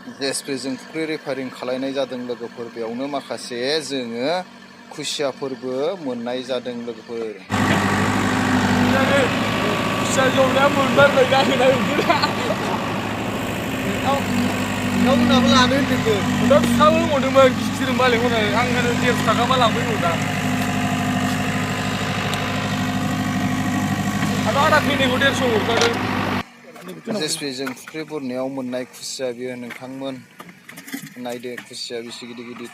जेएसपीजों फुख्रि रिफारिं खालायनाय जादों लोगोफोर। बेयावनो माखासे जोङो खुसियाफोरबो मोननाय जादों लोगोफोर। खुसिया जौनाया मोनबारबाय जागोना बिदिना नोंथांमोनाबो लानो होन्दोंमोन। दा फिसाबो होनहरदोंमोन गिदिर मालिक होननानै आं होनो 150 थाखाबा लांफैगौ दा आरो आदा फैनायखौ 150 हरखादों। जेएसपीजों फुख्रि बुरनायाव मोननाय खुसिया बियो नोंथांमोन नायदो खुसिया बेसे गिदिर गिदिर।